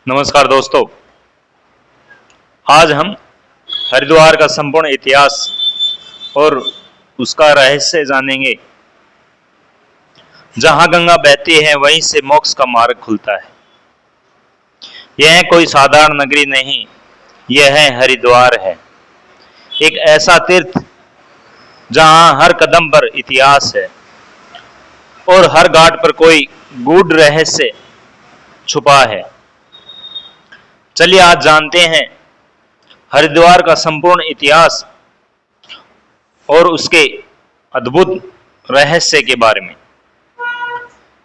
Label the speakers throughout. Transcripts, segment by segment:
Speaker 1: नमस्कार दोस्तों। आज हम हरिद्वार का संपूर्ण इतिहास और उसका रहस्य जानेंगे। जहां गंगा बहती है वहीं से मोक्ष का मार्ग खुलता है। यह कोई साधारण नगरी नहीं, यह हरिद्वार है। एक ऐसा तीर्थ जहां हर कदम पर इतिहास है और हर घाट पर कोई गूढ़ रहस्य छुपा है। चलिए आज जानते हैं हरिद्वार का संपूर्ण इतिहास और उसके अद्भुत रहस्य के बारे में।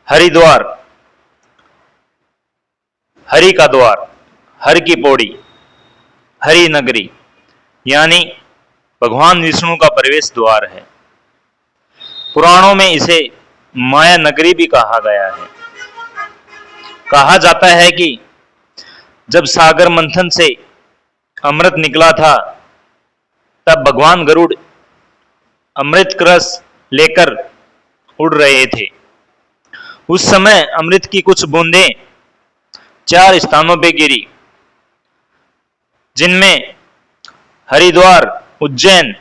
Speaker 1: हरिद्वार, हरि का द्वार, हर की पौड़ी, हरि नगरी यानी भगवान विष्णु का प्रवेश द्वार है। पुराणों में इसे माया नगरी भी कहा गया है। कहा जाता है कि जब सागर मंथन से अमृत निकला था तब भगवान गरुड़ अमृत रस लेकर उड़ रहे थे। उस समय अमृत की कुछ बूंदें 4 स्थानों पर गिरी, जिनमें हरिद्वार, उज्जैन,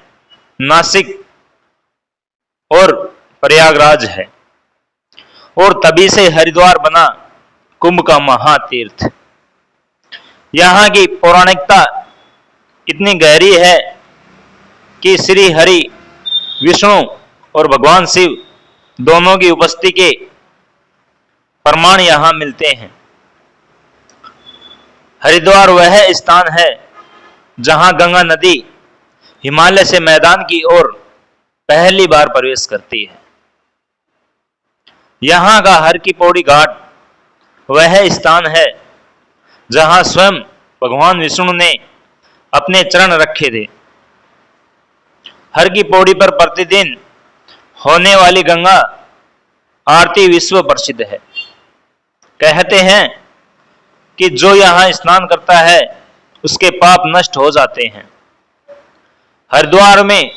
Speaker 1: नासिक और प्रयागराज है। और तभी से हरिद्वार बना कुंभ का महातीर्थ। यहाँ की पौराणिकता इतनी गहरी है कि श्री हरि विष्णु और भगवान शिव दोनों की उपस्थिति के प्रमाण यहाँ मिलते हैं। हरिद्वार वह स्थान है जहाँ गंगा नदी हिमालय से मैदान की ओर पहली बार प्रवेश करती है। यहाँ का हर की पौड़ी घाट वह स्थान है जहां स्वयं भगवान विष्णु ने अपने चरण रखे थे। हर की पौड़ी पर प्रतिदिन होने वाली गंगा आरती विश्व प्रसिद्ध है। कहते हैं कि जो यहां स्नान करता है उसके पाप नष्ट हो जाते हैं। हरिद्वार में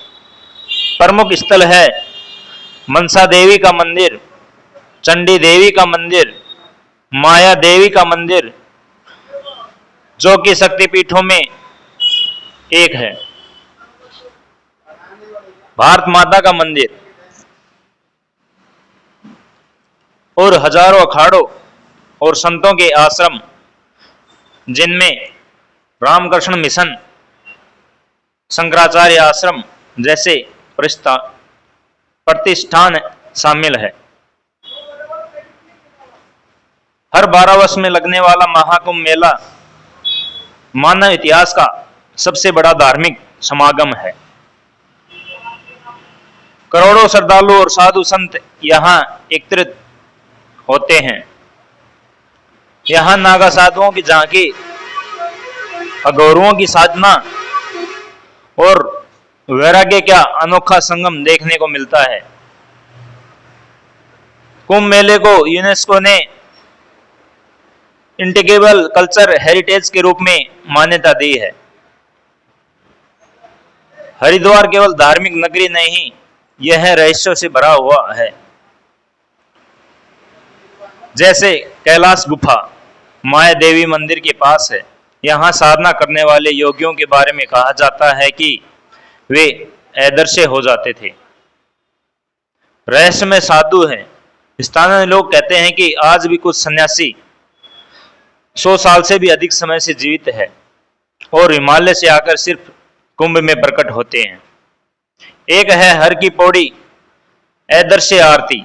Speaker 1: प्रमुख स्थल है मनसा देवी का मंदिर, चंडी देवी का मंदिर, माया देवी का मंदिर, जो कि शक्तिपीठों में एक है, भारत माता का मंदिर और हजारों अखाड़ों और संतों के आश्रम, जिनमें रामकृष्ण मिशन, शंकराचार्य आश्रम जैसे प्रतिष्ठान शामिल है। हर 12 वर्ष में लगने वाला महाकुंभ मेला मानव इतिहास का सबसे बड़ा धार्मिक समागम है। करोड़ों श्रद्धालु और साधु संत यहाँ एकत्रित होते हैं। यहाँ नागा साधुओं की झांकी, अघोरुओं की साधना और वैराग्य का अनोखा संगम देखने को मिलता है। कुंभ मेले को यूनेस्को ने इंटीग्रेबल कल्चर हेरिटेज के रूप में मान्यता दी है। हरिद्वार केवल धार्मिक नगरी नहीं, यह रहस्यों से भरा हुआ है। जैसे कैलाश गुफा माया देवी मंदिर के पास है। यहाँ साधना करने वाले योगियों के बारे में कहा जाता है कि वे अदृश्य हो जाते थे। रहस्यमय साधु हैं। स्थानीय लोग कहते हैं कि आज भी कुछ सन्यासी 100 साल से भी अधिक समय से जीवित है और हिमालय से आकर सिर्फ कुंभ में प्रकट होते हैं। एक है हर की पौड़ी अदृश्य आरती।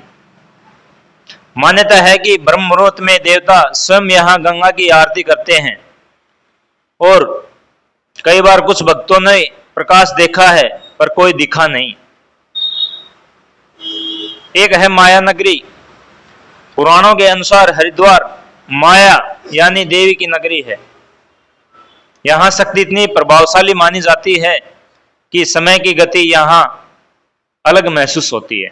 Speaker 1: मान्यता है कि ब्रह्म मुहूर्त में देवता स्वयं यहाँ गंगा की आरती करते हैं और कई बार कुछ भक्तों ने प्रकाश देखा है पर कोई दिखा नहीं। एक है माया नगरी। पुराणों के अनुसार हरिद्वार माया यानी देवी की नगरी है। यहाँ शक्ति इतनी प्रभावशाली मानी जाती है कि समय की गति यहाँ अलग महसूस होती है।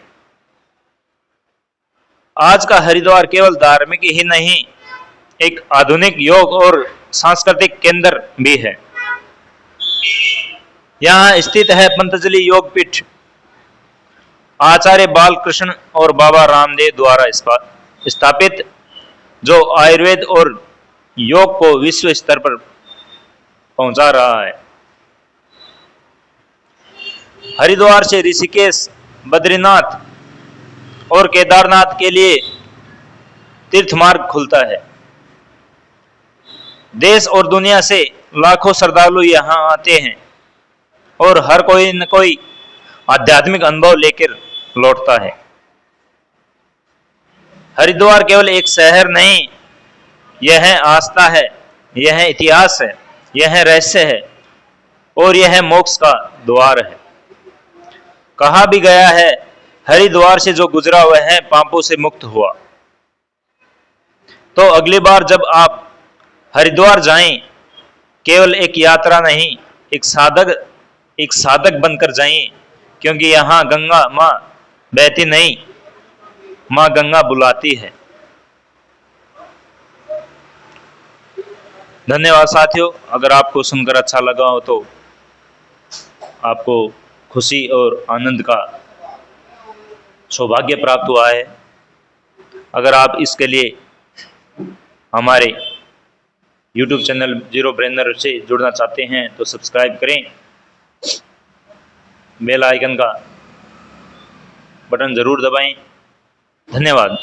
Speaker 1: आज का हरिद्वार केवल धार्मिक ही नहीं, एक आधुनिक योग और सांस्कृतिक केंद्र भी है। यहाँ स्थित है पतंजलि योग पीठ, आचार्य बालकृष्ण और बाबा रामदेव द्वारा स्थापित, जो आयुर्वेद और योग को विश्व स्तर पर पहुंचा रहा है। हरिद्वार से ऋषिकेश, बद्रीनाथ और केदारनाथ के लिए तीर्थ मार्ग खुलता है। देश और दुनिया से लाखों श्रद्धालु यहाँ आते हैं और हर कोई न कोई आध्यात्मिक अनुभव लेकर लौटता है। हरिद्वार केवल एक शहर नहीं, यह आस्था है, यह इतिहास है, यह रहस्य है और यह मोक्ष का द्वार है। कहा भी गया है, हरिद्वार से जो गुजरा वह पापों से मुक्त हुआ। तो अगली बार जब आप हरिद्वार जाएं, केवल एक यात्रा नहीं, एक साधक बनकर जाएं, क्योंकि यहाँ गंगा माँ बहती नहीं, माँ गंगा बुलाती है। धन्यवाद साथियों। अगर आपको सुनकर अच्छा लगा हो तो आपको खुशी और आनंद का सौभाग्य प्राप्त हुआ है। अगर आप इसके लिए हमारे YouTube चैनल जीरो ब्रेनर से जुड़ना चाहते हैं तो सब्सक्राइब करें, बेल आइकन का बटन ज़रूर दबाएं। धन्यवाद।